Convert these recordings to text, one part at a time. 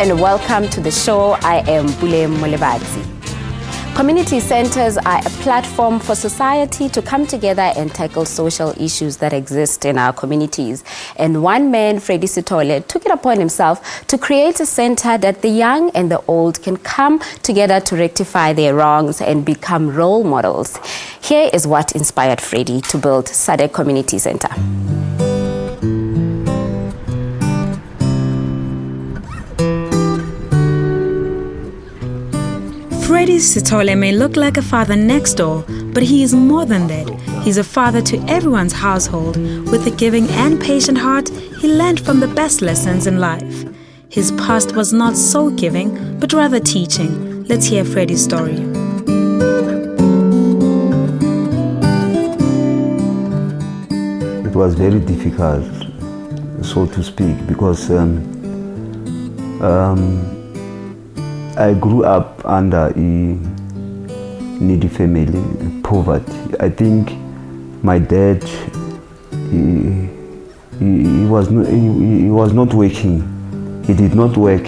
and welcome to the show. I am Bule Molebatsi. Community centers are a platform for society to come together and tackle social issues that exist in our communities. And one man, Freddy Sithole, took it upon himself to create a center that the young and the old can come together to rectify their wrongs and become role models. Here is what inspired Freddy to build SADAAC Community Center. Freddy Sithole may look like a father next door, but he is more than that. He's a father to everyone's household. With a giving and patient heart, he learned from the best lessons in life. His past was not so giving, but rather teaching. Let's hear Freddy's story. It was very difficult, so to speak, because I grew up under a needy family, poverty. I think my dad, he was not working. He did not work,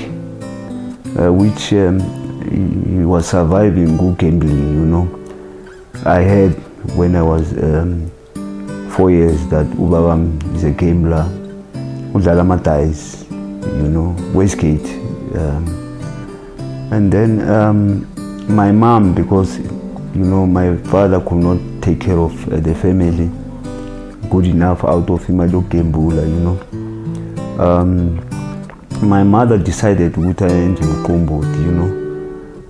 which he was surviving good gambling, you know. I heard when I was 4 years that Ubabam is a gambler, Udalama dies, you know, Westgate. And then my mom, because you know my father could not take care of the family good enough out of him, I look gambula, you know. My mother decided to enter Mkomboti, you know.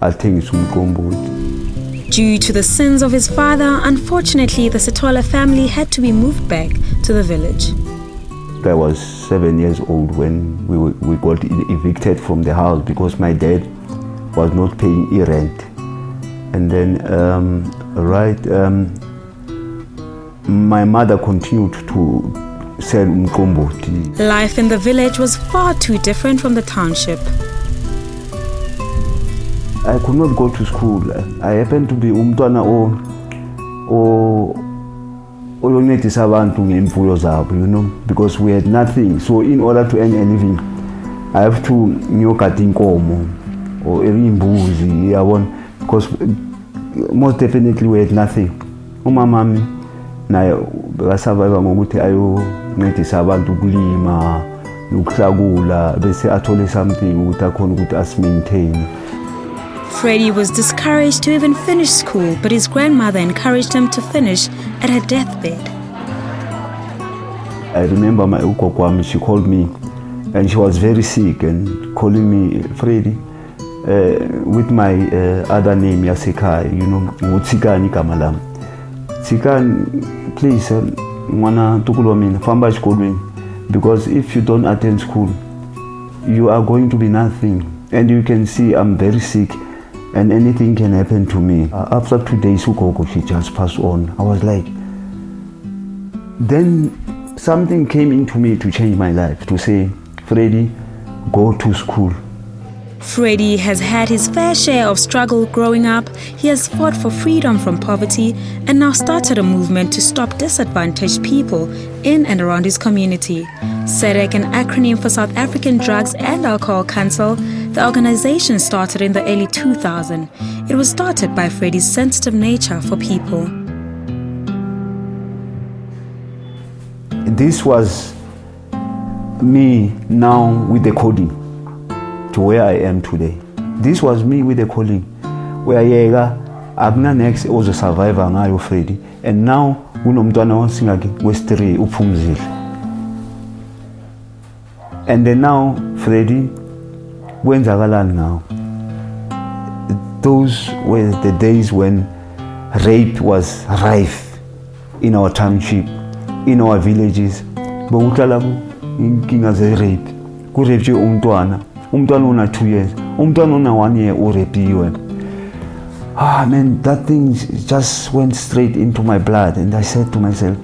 I think it's Mkomboti. Due to the sins of his father, unfortunately, the Sithole family had to be moved back to the village. I was 7 years old when we got evicted from the house because my dad was not paying rent. And then, my mother continued to sell mkomboti. Life in the village was far too different from the township. I could not go to school. I happened to be umntwana oyonethisa abantu ngemfuyo zabo, you know, because we had nothing. So in order to earn a living, I have to nyokata inkomo or imbuzi, because most definitely we had nothing. Umamami naye basurvive ngokuthi ayoncedisa abantu ukulima nokuhlakula bese athole something ukuthi akhona ukuthi as-maintain. Freddy was discouraged to even finish school, but his grandmother encouraged him to finish at her deathbed. I remember my ukokwami, she called me and she was very sick and calling me Freddy with my other name Yasekai, you know, Tsikani Kamalam. Tsikani, please, mwana tukulwa mina famba esikolweni, because if you don't attend school, you are going to be nothing. And you can see I'm very sick and anything can happen to me. After 2 days, Ukoko, she just passed on. I was like, then something came into me to change my life, to say, Freddy, go to school. Freddy has had his fair share of struggle growing up. He has fought for freedom from poverty and now started a movement to stop disadvantaged people in and around his community. SADAAC, an acronym for South African Drugs and Alcohol Council, the organization started in the early 2000s. It was started by Freddy's sensitive nature for people. This was me now with the coding to where I am today. This was me with the calling, where yega agna next also survivor ngayo Freddy, and now unomntwana wonsingaki westre uphumzile. And then now Freddy, kwenzakalani now? Those were the days when rape was rife in our township, in our villages. Bawutlala inkinga ze rape. Ku rape umntwana una 2 years, umntwana una 1 year urepiwe. Ah man, that thing just went straight into my blood, and I said to myself,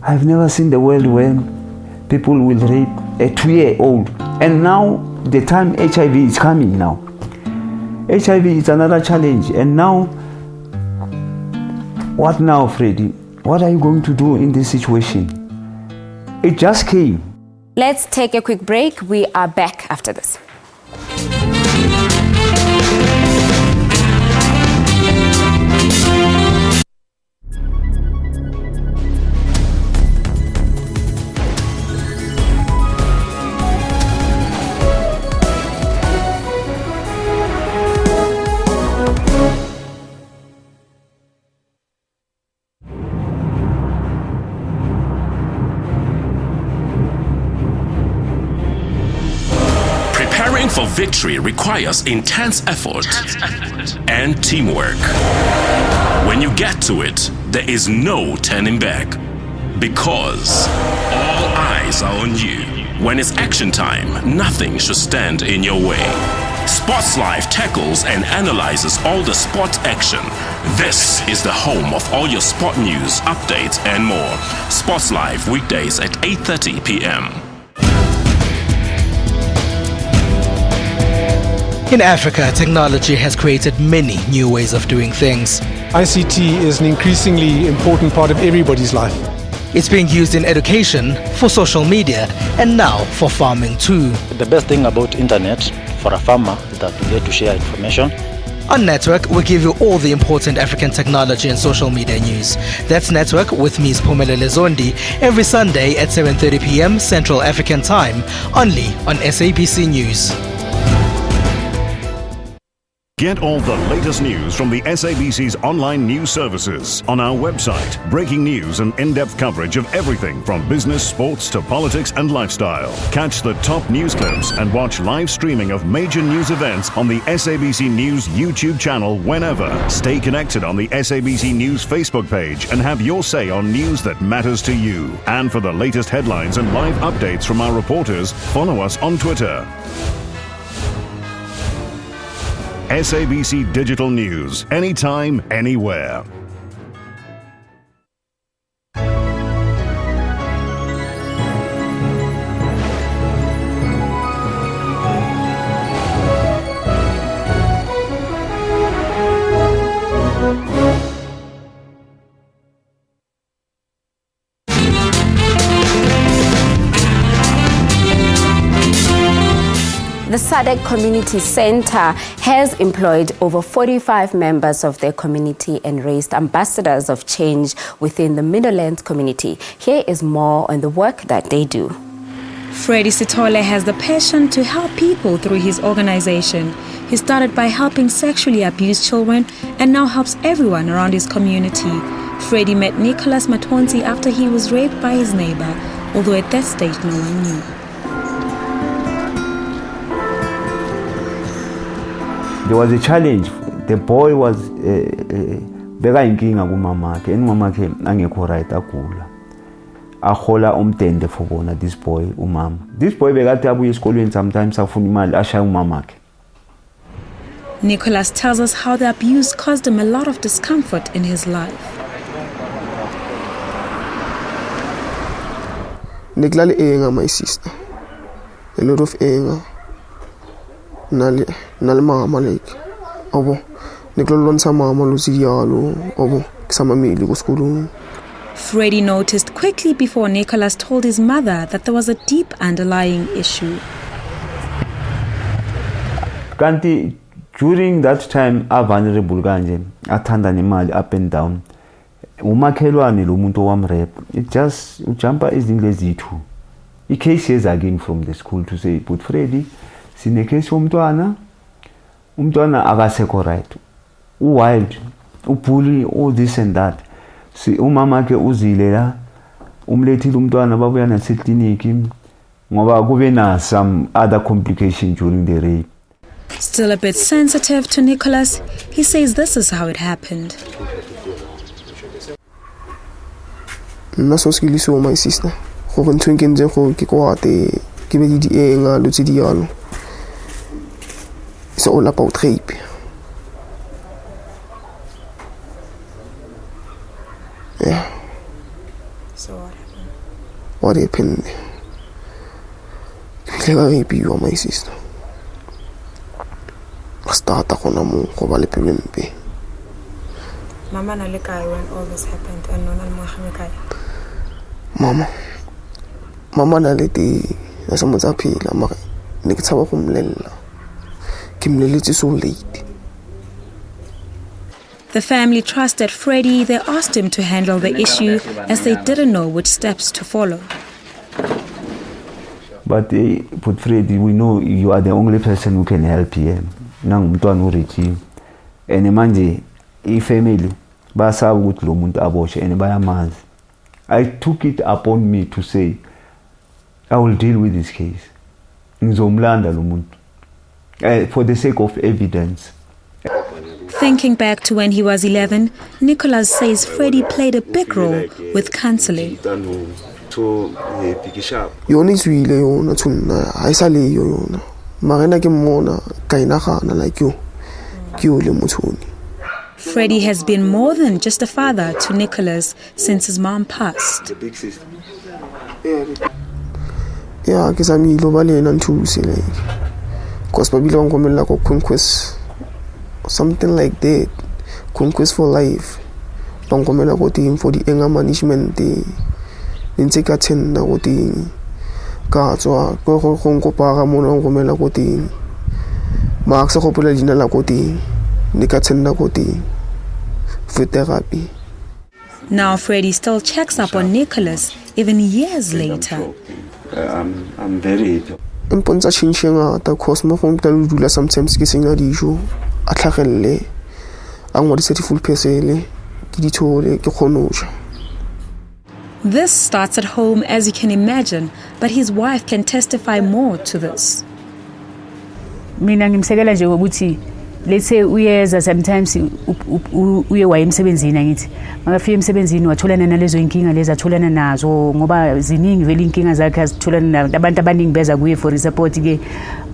I've never seen the world where people will rape a 2-year-old. And now the time HIV is coming now. HIV is another challenge. And now, what now, Freddy? What are you going to do in this situation? It just came. Let's take a quick break. We are back after this. for victory requires intense effort and teamwork. When you get to it, there is no turning back, because all eyes are on you. When it's action time, nothing should stand in your way. Sports Live tackles and analyzes all the sport action. This is the home of all your sport news, updates and more. Sports Live weekdays at 8:30 p.m. In Africa, technology has created many new ways of doing things. ICT is an increasingly important part of everybody's life. It's being used in education, for social media, and now for farming too. The best thing about internet for a farmer is that we get to share information. On Network, we give you all the important African technology and social media news. That's Network with me, Phumelele Zondi, every Sunday at 7:30 p.m. Central African Time, only on SABC News. Get all the latest news from the SABC's online news services on our website. Breaking news and in-depth coverage of everything from business, sports to politics and lifestyle. Catch the top news clips and watch live streaming of major news events on the SABC News YouTube channel whenever. Stay connected on the SABC News Facebook page and have your say on news that matters to you. And for the latest headlines and live updates from our reporters, follow us on Twitter. SABC Digital News, anytime, anywhere. The SADAAC Community Center has employed over 45 members of their community and raised ambassadors of change within the Middlelands community. Here is more on the work that they do. Freddy Sithole has the passion to help people through his organization. He started by helping sexually abused children and now helps everyone around his community. Freddy met Nicholas Matonzi after he was raped by his neighbor, although at that stage no one knew. There was a challenge. The boy was beka inkinga kumamakhe mamakhe angekho right agula ahola umtende for bona this boy umama. This boy bekade abuye esikolweni sometimes afuna imali ashaya umamakhe. Nicholas tells us how the abuse caused him a lot of discomfort in his life. Niklali anger my sister. A lot of anger. Nal mama like abo niklolon sa mama luziyalo abo kusamamili ku skulu. Freddy noticed quickly before Nicholas told his mother that there was a deep underlying issue. Kanti during that time a vulnerable kanje athanda nemali up and down. Umakhelwane lo muntu owamrap. It just ujumpa izinto ezithu. I case is again from the school to say, but Freddy sine case umntwana akasekho right, wild, bully, all this and that. Si umama ke uzile la umlethile umntwana babuya naseclinic ngoba kube na some other complication during the rape. Still a bit sensitive to Nicholas, he says this is how it happened. Naso skiliso my sister. Go ntwenke nje go ke kwate ke be di enga lo tsi dialo. It's all about rape. Yeah. So what happened? What happened? I rape you, my sister. Start ako na mo ko bale pempe. Mama nalikai when all this happened and nona mo khamekaya. Mama naleti nasa mozaphila mara nikitsaba kumlela. So late. The family trusted Freddy. They asked him to handle the issue as they didn't know which steps to follow. But put Freddy, we know you are the only person who can help here. Nang mntwana urechi. Ene manje family basazi ukuthi lo muntu aboshe ene bayamazi. I took it upon me to say I will deal with this case. Ngizomlanda lo muntu. for the sake of evidence. Thinking back to when he was 11, Nicholas says Freddy played a big role with counseling. Yona izwile yona thuna ayisale yona. Marena ke mona kainagana like you. Ke le mothuni. Freddy has been more than just a father to Nicholas since his mom passed. The big sister. Yeah, ke sami lo ba le na nthusi like. Cause babila ngomela ko conquest. Something like that. Conquest for life. Bangomela ko team for the anger management day. Ntse ka tshena go ting. Ka tswa go go para mona ngomela ko ting. Ma aksa go pola dina la ko ting. Ni ka tshena ko ting. For therapy. Now Freddy still checks up on Nicholas even years later. I'm very happy. Imponza chinching ta cause mo fong tla dula sometimes ke senya dijo a tlhagelle a ngwadise di full pesele ke di thole ke khonoja. This starts at home, as you can imagine, but his wife can testify more to this. Mina ngimsekela nje ukuthi let's say uyeza sometimes uye waye emsebenzini ngithi makafika emsebenzini watholana nalezo inkinga lezi atholana nazo ngoba ziningi vele inkinga zakhe azitholana nabantu abaningi beza kuye for support ke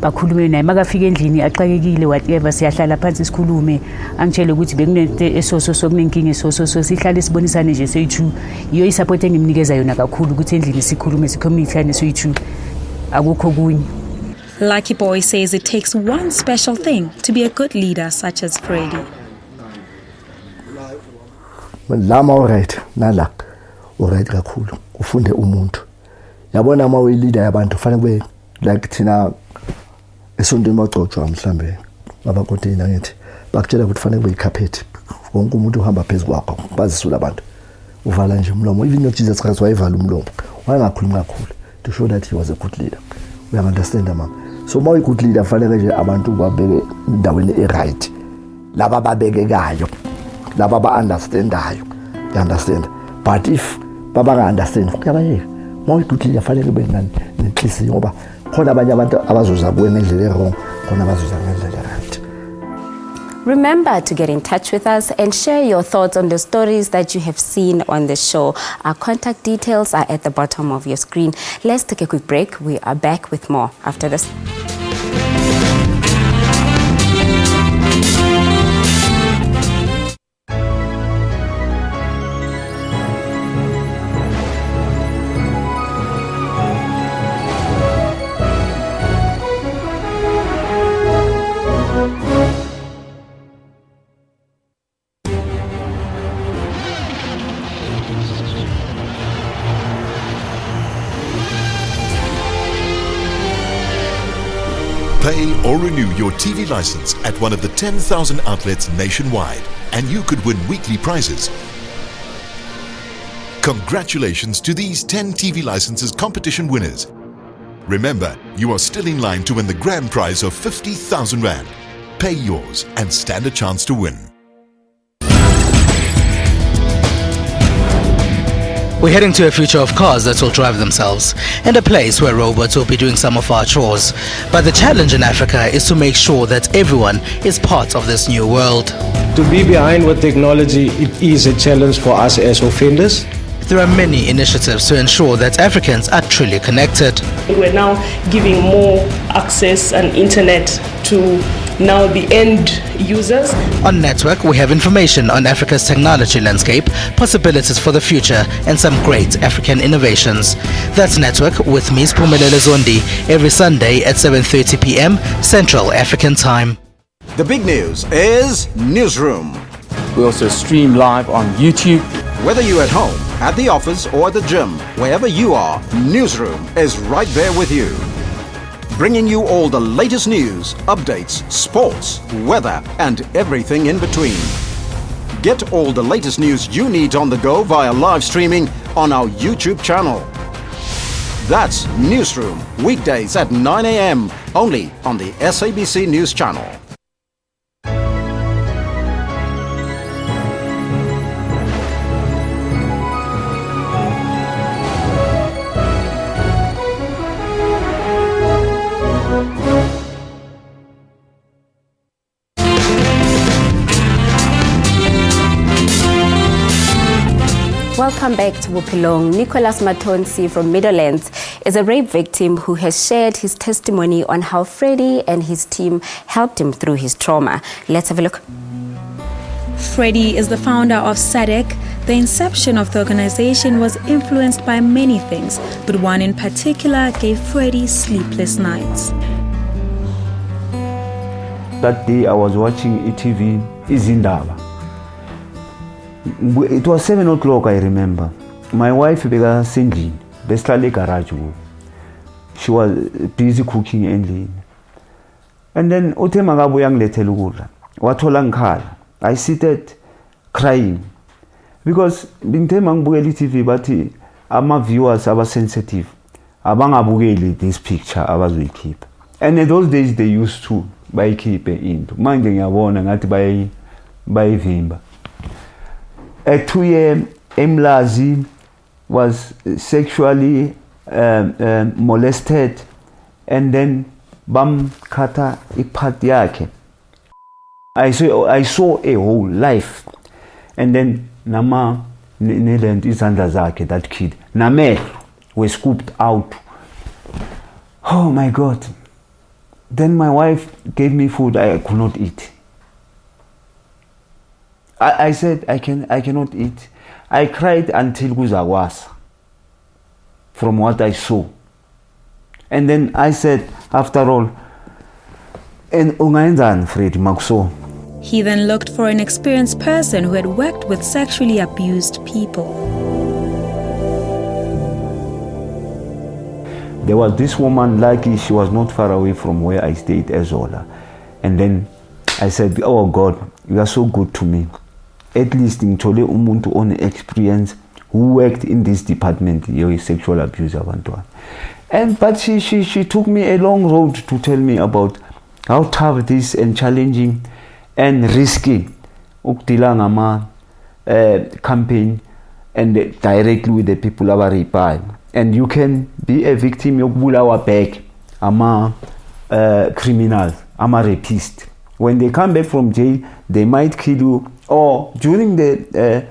bakhulume naye makafika endlini axakekile whatever siyahlala phansi sikhulume angitshele ukuthi bekunento esoso sokunenkinga esoso sihlale sibonisane nje soyi2 iyo isupport engimnikeza yona kakhulu ukuthi endlini sikhulume sicommunicate soyi2 akukho kunye. Lucky Boy says it takes one special thing to be a good leader such as Freddy. Lama alright nala alright kakhulu ufunde umuntu yabona ama we leader yabantu kufanele kube like thina esontweni macocwa mhlambe abakontina ngithi bakutshela ukuthi kufanele kube icarpet wonke umuntu uhamba phezulu kwakho bazisula abantu uvala nje umlomo even no Jesus Christ wayevala umlomo wayengakhulumi kakhulu to show that he was a good leader. We understand mama. So more good leader fanele nje abantu babeke indaweni right laba babekekayo laba ba understandayo. You understand? But if baba ka understand kuyabayeka more good leader fanele kube ngani nenhliziyo ngoba khona abanye abantu abazoza kuwe ngendlela wrong khona abazoza ngendlela right. Remember to get in touch with us and share your thoughts on the stories that you have seen on the show. Our contact details are at the bottom of your screen. Let's take a quick break. We are back with more after this. Pay or renew your TV license at one of the 10,000 outlets nationwide, and you could win weekly prizes. Congratulations to these 10 TV licenses competition winners. Remember, you are still in line to win the grand prize of 50,000 Rand. Pay yours and stand a chance to win. We're heading to a future of cars that will drive themselves and a place where robots will be doing some of our chores. But the challenge in Africa is to make sure that everyone is part of this new world. To be behind with technology, it is a challenge for us as offenders. There are many initiatives to ensure that Africans are truly connected. We're now giving more access and internet to now the end users. On Network, we have information on Africa's technology landscape, possibilities for the future, and some great African innovations. That's Network with me, Siphumelele Zondi, every Sunday at 7:30 p.m. Central African Time. The big news is Newsroom. We also stream live on YouTube. Whether you're at home, at the office, or at the gym, wherever you are, Newsroom is right there with you. Bringing you all the latest news, updates, sports, weather, and everything in between. Get all the latest news you need on the go via live streaming on our YouTube channel. That's Newsroom, weekdays at 9 a.m. only on the SABC News Channel. welcome back to Bophelong. Nicholas Matonsi from Meadowlands is a rape victim who has shared his testimony on how Freddy and his team helped him through his trauma. Let's have a look. Freddy is the founder of SADAAC. The inception of the organization was influenced by many things, but one in particular gave Freddy sleepless nights. That day I was watching ETV, Izindaba. It was 7 o'clock, I remember. My wife bega sending, bestale garage. She was busy cooking ending. And then Ote Magabu yang letelugula. Watola nkhala. I seated crying. Because bintema ngibukela TV bathi ama viewers aba sensitive. Abangabukeli this picture abazoyikhipha. And in those days they used to bayikhiphe into. Manje ngiyabona ngathi bayivimba. A 2-year Emlazi was sexually molested, and then bam kata ipart yakhe. I saw a whole life, and then nama Neland izandla zakhe, that kid Namel was scooped out. Oh my God. Then my wife gave me food I could not eat. I said I cannot eat. I cried until kuzawasa from what I saw. And then I said, after all, and ungaenzani Freddy Makuso. He then looked for an experienced person who had worked with sexually abused people. There was this woman, lucky she was not far away from where I stayed, Ezola. And then I said, oh God, you are so good to me. At least in Chole umuntu on experience who worked in this department, sexual abuse abantwana. But she took me a long road to tell me about how tough this and challenging and risky ukudila ngama campaign and directly with the people abaripay. And you can be a victim yokubulawa back ama criminals, ama rapist. When they come back from jail, they might kill you. Or during the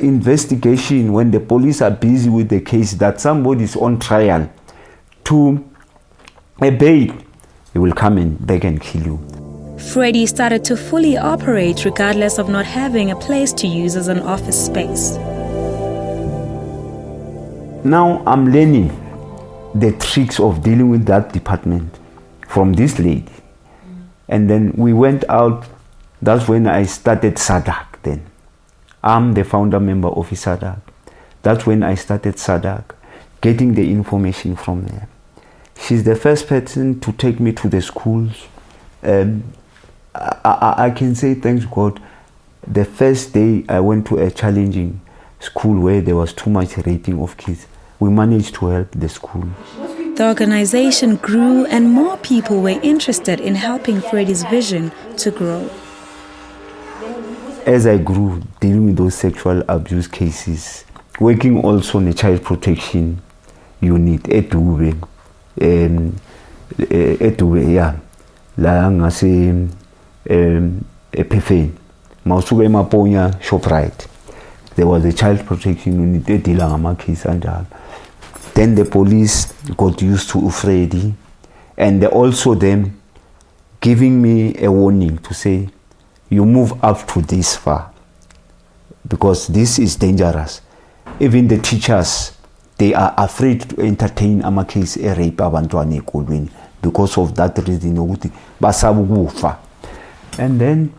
investigation, when the police are busy with the case that somebody is on trial, to a bail, he will come in back and kill you. Freddy started to fully operate regardless of not having a place to use as an office space. Now I'm learning the tricks of dealing with that department from this lady. And then we went out. That's when I started SADAAC then. I'm the founder member of SADAAC. That's when I started SADAAC, getting the information from there. She's the first person to take me to the schools. I can say, thanks God, the first day I went to a challenging school where there was too much raping of kids. We managed to help the school. The organization grew and more people were interested in helping Freddy's vision to grow. As I grew, dealing with those sexual abuse cases, working also in the child protection unit, Edube, yeah, la ngase Epifane, mawusuka eMaponya Shoprite. There was a child protection unit edila ngama case anjalo. Then the police got used to Freddy, and also them giving me a warning to say, you move up to this far, because this is dangerous. Even the teachers, they are afraid to entertain ama case a rape abantwana ekolweni because of that reason ukuthi basabukufa. And then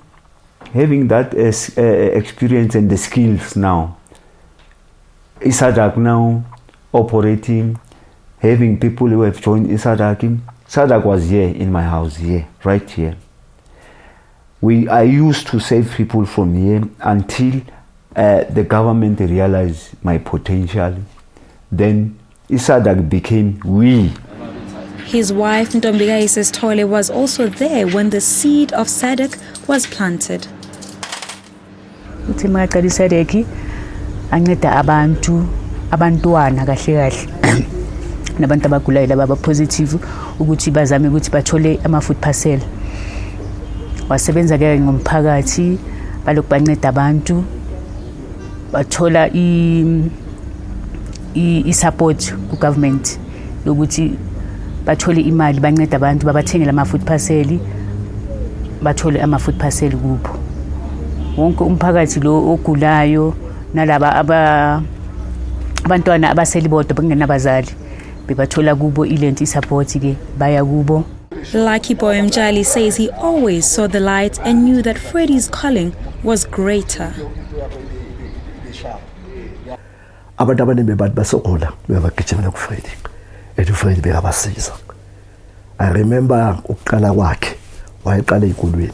having that experience and the skills now, SADAAC now operating, having people who have joined SADAAC. SADAAC was here in my house, here, right here. I used to save people from here until the government realized my potential. Then SADAAC became we. His wife, Freddy Sithole, was also there when the seed of SADAAC was planted. Uthi maqala SADAAC anceda abantwana kahle kahle nabantu abagulayo laba positive ukuthi bazame ukuthi bathole ama food parcel. Wasebenza ke ngomphakathi balokhu banceda abantu bathola i-support ku-government yokuthi bathole imali banceda abantu babathengele ama-food parcel bathole ama-food parcel kubo wonke umphakathi lo ogulayo nalaba abantwana abaselibodwa bengenabazali bebathola kubo ilento i-support ke baya kubo. Lucky Boy Mjali says he always saw the light and knew that Freddy's calling was greater. Abantu abaningi bebantu basokola bebagijimela kuFreddy uFreddy bekabasiza. I remember ukuqala kwakhe wayeqala ezikolweni,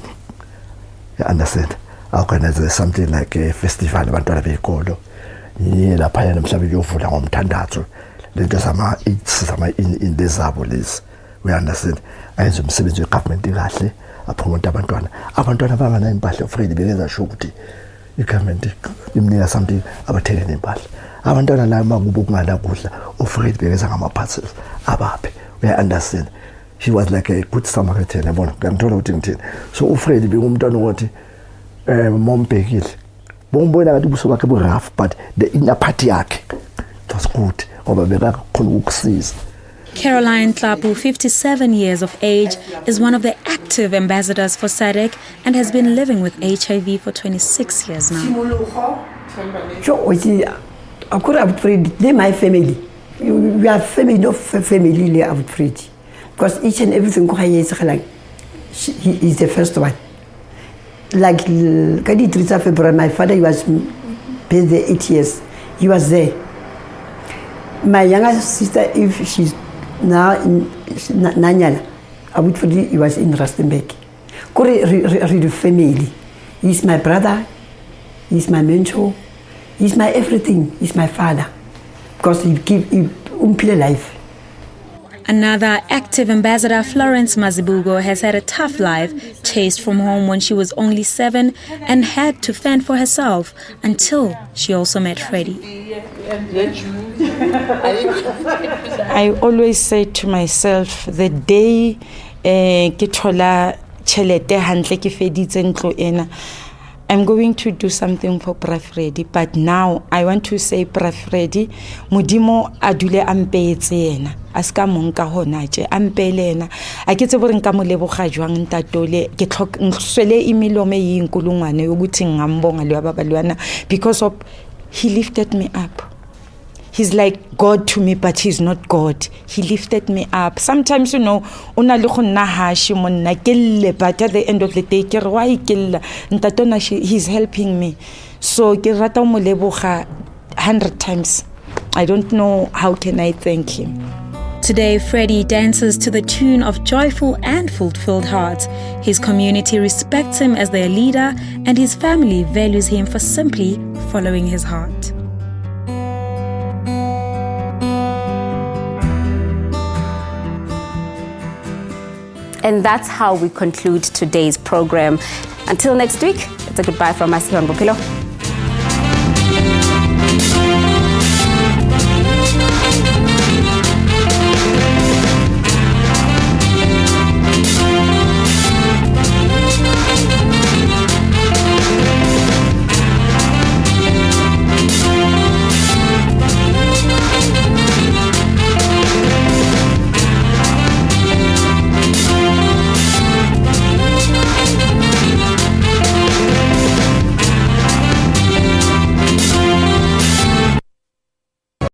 you understand, organize something like a festival abantwana besikolo yiye lapha yena mhlawumbe uyovula ngomthandazo lento zama indezabo lezi, we understand, ayenza umsebenzi wegovernment kahle apromote abantwana bangana impahla uFreddy bekeza sho ukuthi igovernment imnika something abathengene impahla abantwana la makubo kungala kudla uFreddy bekeza ngama-parcels abaphe, we understand. He was like a good Samaritan, yabona ngiyamthola ukuthi ngithini. So uFreddy bekumntwana ukuthi mombhekile bombona ngathi ubuso bakhe bu rough, but the inner party yakhe was good ngoba bekakhona ukusiza. Caroline Tlapu, 57 years of age, is one of the active ambassadors for SADAAC and has been living with HIV for 26 years now. They're my family. We are family of family of Freddy. Because each and everything he is the first one. Like February, my father was based there 8 years. He was there. My younger sister, if she's now in Nanyala, he was in Rustenburg. Read family. He's my brother, he's my mentor, he's my everything, he's my father. Because he give life. Another active ambassador, Florence Mazibugo, has had a tough life, chased from home when she was only 7 and had to fend for herself until she also met Freddy. I always say to myself, the day ke thola chelete hantle ke feditse ntlo ena, I'm going to do something for Bra Freddy, but now I want to say Bra Freddy, modimo adule ampetse yena, aska monka hona tje ampele yena. A ke tsebo re nka mo leboga jwang ntatole, ke tlhosele imilome yinkulungwane yokuthi ngambonga le babalwana because of he lifted me up. He's like God to me, but he's not God. He lifted me up. Sometimes, you know, but at the end of the day, he's helping me. So, 100 times. I don't know how can I thank him. Today, Freddy dances to the tune of Joyful and Fulfilled Hearts. His community respects him as their leader, and his family values him for simply following his heart. And that's how we conclude today's program. Until next week, it's a goodbye from us here on Bophelong.